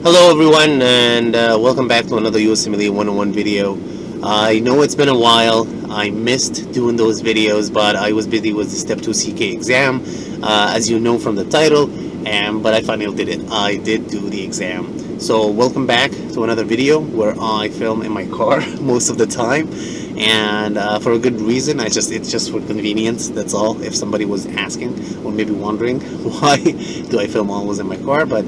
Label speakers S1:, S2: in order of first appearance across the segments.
S1: Hello everyone, and welcome back to another USMLE 101 video. I know it's been a while. I missed doing those videos, but I was busy with the Step 2 CK exam, as you know from the title, but I finally did it. I did do the exam. So welcome back to another video where I film in my car most of the time, and for a good reason. It's just for convenience. That's all. If somebody was asking or maybe wondering why do I film always in my car, but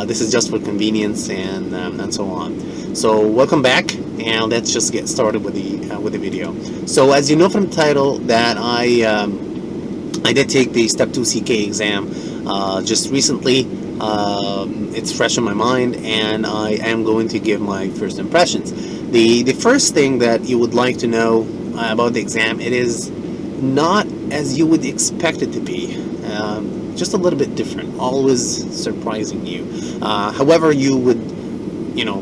S1: this is just for convenience and so on. So welcome back, and let's just get started with the video. So as you know from the title that I did take the Step 2 CK exam just recently. It's fresh in my mind, and I am going to give my first impressions. The first thing that you would like to know about the exam, it is not as you would expect it to be. Just a little bit different, always surprising you. However you would,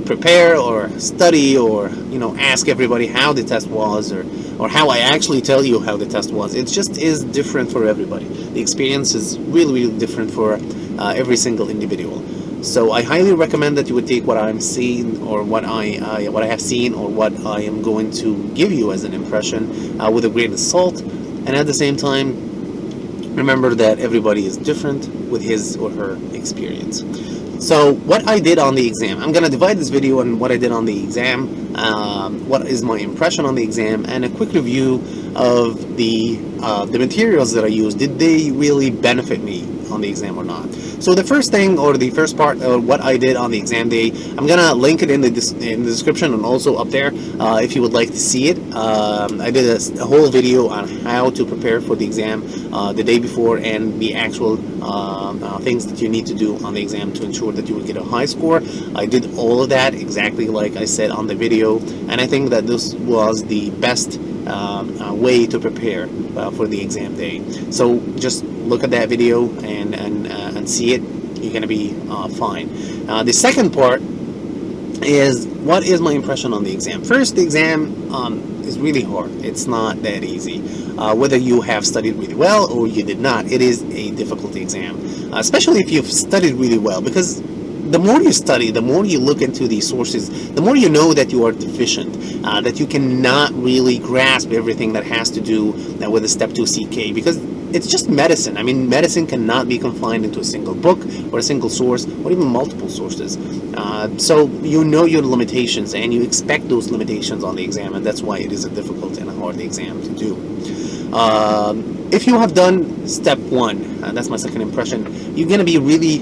S1: prepare or study or, ask everybody how the test was, or how I actually tell you how the test was. It just is different for everybody. The experience is really, really different for every single individual. So I highly recommend that you would take what I'm seeing, or what I have seen, or what I am going to give you as an impression with a grain of salt, and at the same time, remember that everybody is different with his or her experience. So what I did on the exam, I'm going to divide this video on what I did on the exam, what is my impression on the exam, and a quick review of the materials that I used. Did they really benefit me on the exam or not? So the first thing, or the first part of what I did on the exam day, I'm gonna link it in the description and also up there if you would like to see it. I did a whole video on how to prepare for the exam the day before, and the actual things that you need to do on the exam to ensure that you will get a high score. I did all of that exactly like I said on the video, and I think that this was the best way to prepare for the exam day. So just look at that video and see it. You're gonna be fine. The second part is, what is my impression on the exam? First, the exam is really hard. It's not that easy. Whether you have studied really well or you did not, it is a difficult exam, especially if you've studied really well, because the more you study, the more you look into these sources, the more you know that you are deficient, that you cannot really grasp everything that has to do with the Step 2 CK, because it's just medicine. I mean, medicine cannot be confined into a single book or a single source or even multiple sources. So you know your limitations, and you expect those limitations on the exam, and that's why it is a difficult and a hard exam to do. If you have done Step 1, that's my second impression, you're going to be really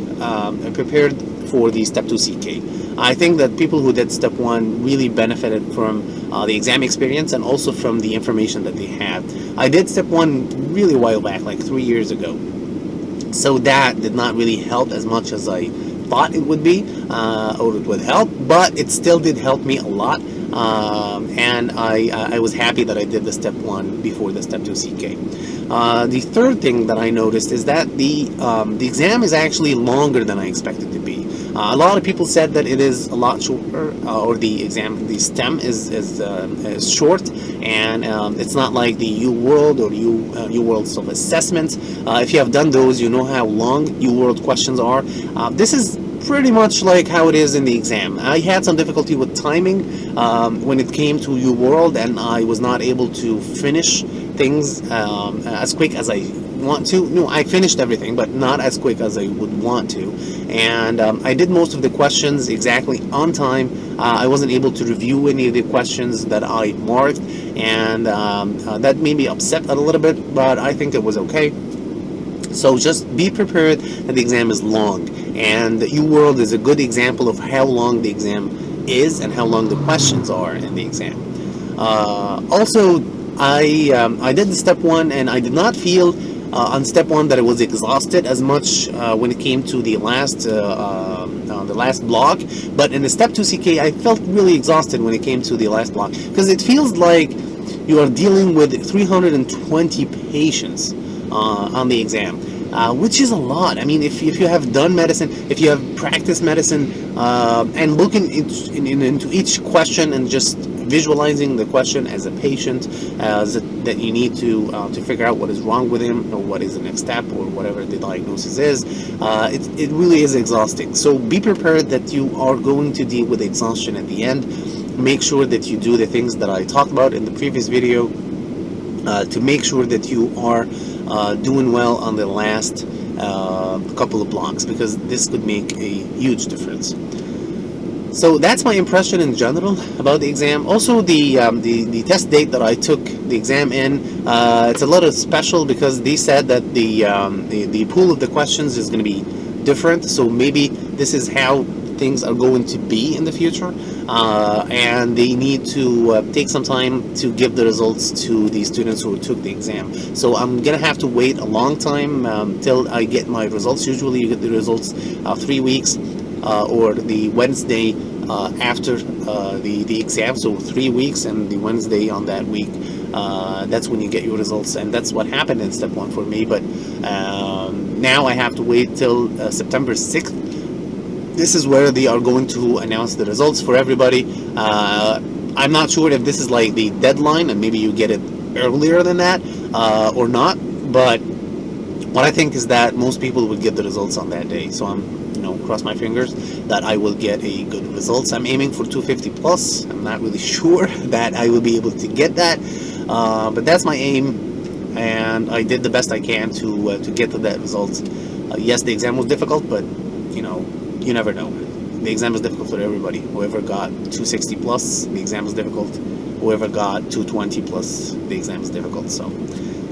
S1: prepared for the Step 2 CK. I think that people who did Step 1 really benefited from the exam experience, and also from the information that they had. I did Step 1 really a while back, like 3 years ago, so that did not really help as much as I thought it would be, or it would help, but it still did help me a lot. And I was happy that I did the Step 1 before the Step 2 CK. The third thing that I noticed is that the exam is actually longer than I expected to be. A lot of people said that it is a lot shorter, or the STEM is short, and it's not like the U-World or U-World self-assessments. If you have done those, you know how long U-World questions are. This is pretty much like how it is in the exam. I had some difficulty with timing when it came to U-World, and I was not able to finish things as quick as I want to. No, I finished everything, but not as quick as I would want to. And I did most of the questions exactly on time. I wasn't able to review any of the questions that I marked, and that made me upset a little bit, but I think it was okay. So just be prepared that the exam is long, and the U-World is a good example of how long the exam is and how long the questions are in the exam. Also, I did the Step 1, and I did not feel on Step 1 that I was exhausted as much when it came to the last block, but in the Step 2 CK I felt really exhausted when it came to the last block, because it feels like you are dealing with 320 patients on the exam, which is a lot. I mean, if you have done medicine, if you have practiced medicine, and looking into each question and just visualizing the question as a patient, as that you need to figure out what is wrong with him or what is the next step or whatever the diagnosis is. It really is exhausting. So be prepared that you are going to deal with exhaustion at the end. Make sure that you do the things that I talked about in the previous video to make sure that you are doing well on the last couple of blocks, because this could make a huge difference. So that's my impression in general about the exam. Also, the test date that I took the exam in, it's a little special because they said that the pool of the questions is going to be different. So maybe this is how things are going to be in the future, and they need to take some time to give the results to the students who took the exam. So I'm gonna have to wait a long time till I get my results. Usually you get the results 3 weeks or the Wednesday after the exam, so 3 weeks and the Wednesday on that week, that's when you get your results, and that's what happened in step 1 for me. But now I have to wait till September 6th. This is where they are going to announce the results for everybody. I'm not sure if this is like the deadline and maybe you get it earlier than that or not, but what I think is that most people would get the results on that day. So I'm, cross my fingers that I will get a good results. I'm aiming for 250 plus. I'm not really sure that I will be able to get that, but that's my aim, and I did the best I can to get to that result. Yes, the exam was difficult, but you never know. The exam is difficult for everybody. Whoever got 260 plus, the exam is difficult. Whoever got 220 plus, the exam is difficult. So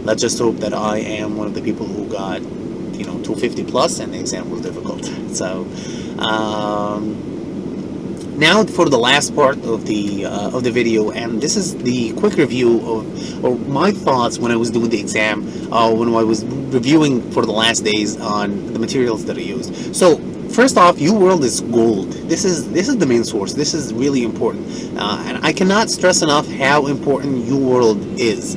S1: let's just hope that I am one of the people who got 250 plus and the exam was difficult. So now for the last part of the video, and this is the quick review of my thoughts when I was doing the exam, when I was reviewing for the last days on the materials that I used. So first off, UWorld is gold. This is the main source. This is really important, and I cannot stress enough how important UWorld is.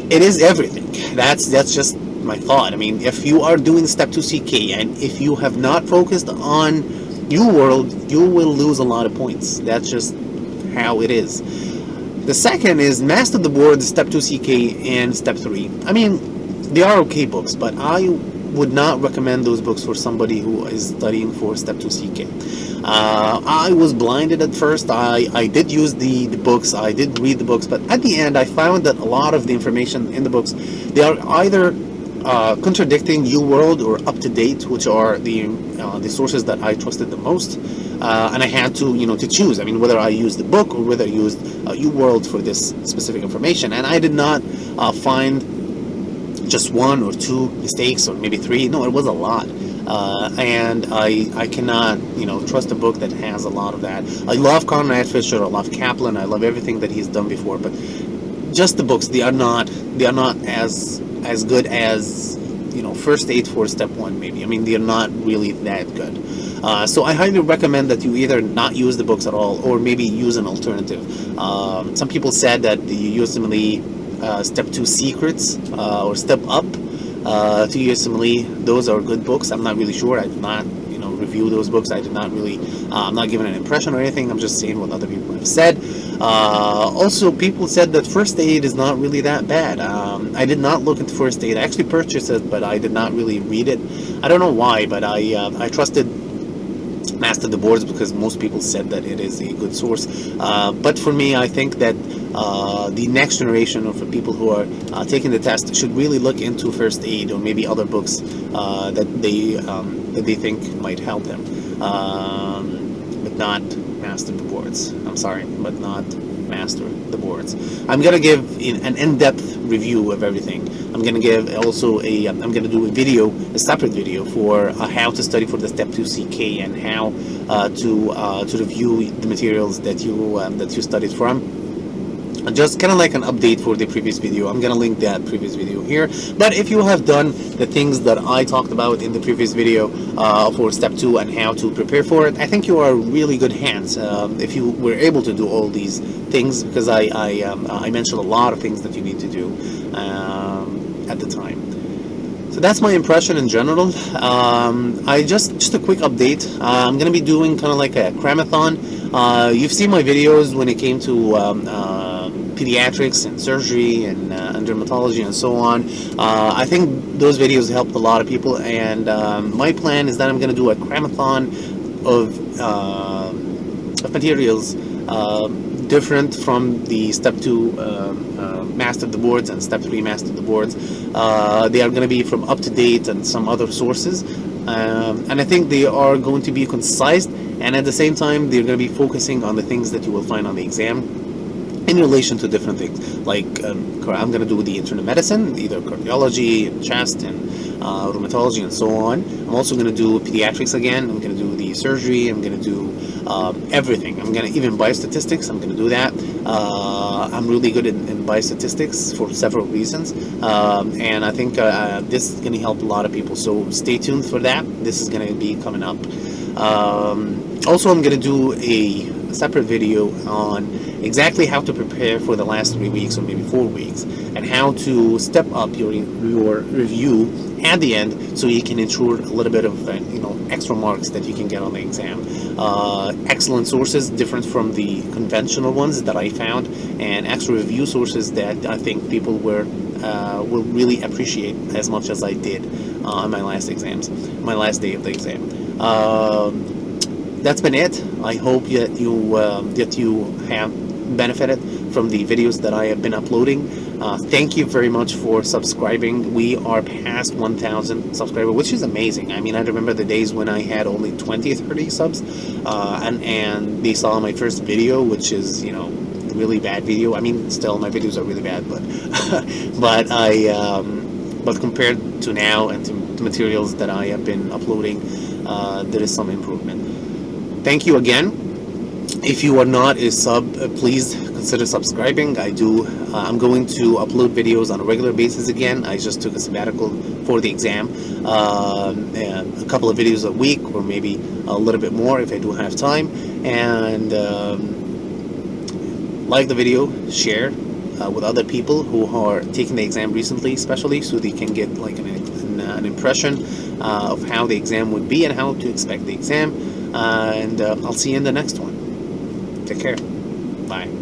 S1: It is everything. That's just my thought. I mean, if you are doing step 2 CK and if you have not focused on UWorld, you will lose a lot of points. That's just how it is. The second is Master the Board, step 2 CK and step 3. I mean, they are okay books, but I would not recommend those books for somebody who is studying for step 2 CK. I was blinded at first. I did use the books, I did read the books, but at the end I found that a lot of the information in the books, they are either contradicting UWorld or Up to Date, which are the sources that I trusted the most, and I had to choose. I mean, whether I use the book or whether I used UWorld for this specific information, and I did not find just 1 or 2 mistakes or maybe 3. No, it was a lot, and I cannot trust a book that has a lot of that. I love Conrad Fisher, I love Kaplan, I love everything that he's done before, but just the books, they are not as good as first aid for step 1 maybe. I mean, they are not really that good. So I highly recommend that you either not use the books at all or maybe use an alternative. Some people said that the USMLE step 2 secrets or step up to USMLE, those are good books. I'm not really sure. I did not review those books. I did not really I'm not giving an impression or anything. I'm just saying what other people have said. Also, people said that first aid is not really that bad. I did not look into first aid. I actually purchased it, but I did not really read it. I don't know why, but I trusted Master the Boards because most people said that it is a good source. But for me, I think that the next generation of people who are taking the test should really look into first aid or maybe other books that they think might help them, but not Master the Boards. I'm sorry, but not Master the Boards. I'm gonna give an in-depth review of everything. I'm gonna give also I'm gonna do a separate video for how to study for the step 2 CK and how to review the materials that you studied from. Just kind of like an update for the previous video. I'm gonna link that previous video here. But if you have done the things that I talked about in the previous video for step 2 and how to prepare for it, I think you are in really good hands if you were able to do all these things, because I mentioned a lot of things that you need to do at the time. So that's my impression in general. I just a quick update. I'm gonna be doing kind of like a cramathon. You've seen my videos when it came to pediatrics and surgery and dermatology and so on. I think those videos helped a lot of people, and my plan is that I'm going to do a cramathon of materials different from the step 2 master the boards and step 3 master the boards. They are going to be from up to date and some other sources, and I think they are going to be concise, and at the same time they're going to be focusing on the things that you will find on the exam in relation to different things. Like I'm going to do the internal medicine, either cardiology and chest and rheumatology and so on. I'm also going to do pediatrics again. I'm going to do the surgery. I'm going to do everything. I'm going to even biostatistics. I'm going to do that. I'm really good in biostatistics for several reasons, and I think this is going to help a lot of people. So stay tuned for that. This is going to be coming up. Also, I'm going to do a separate video on exactly how to prepare for the last 3 weeks or maybe 4 weeks, and how to step up your review at the end so you can ensure a little bit of extra marks that you can get on the exam. Excellent sources, different from the conventional ones that I found, and extra review sources that I think people will really appreciate as much as I did on my last day of the exam. That's been it. I hope that you have benefited from the videos that I have been uploading. Thank you very much for subscribing. We are past 1,000 subscribers, which is amazing. I mean, I remember the days when I had only 20, 30 subs, and they saw my first video, which is, really bad video. I mean, still my videos are really bad, but but compared to now and to materials that I have been uploading, there is some improvement. Thank you again. If you are not a sub, please consider subscribing. I'm going to upload videos on a regular basis again. I just took a sabbatical for the exam. And a couple of videos a week, or maybe a little bit more if I do have time. And like the video, share with other people who are taking the exam recently, especially, so they can get like an impression of how the exam would be and how to expect the exam. And I'll see you in the next one. Take care. Bye.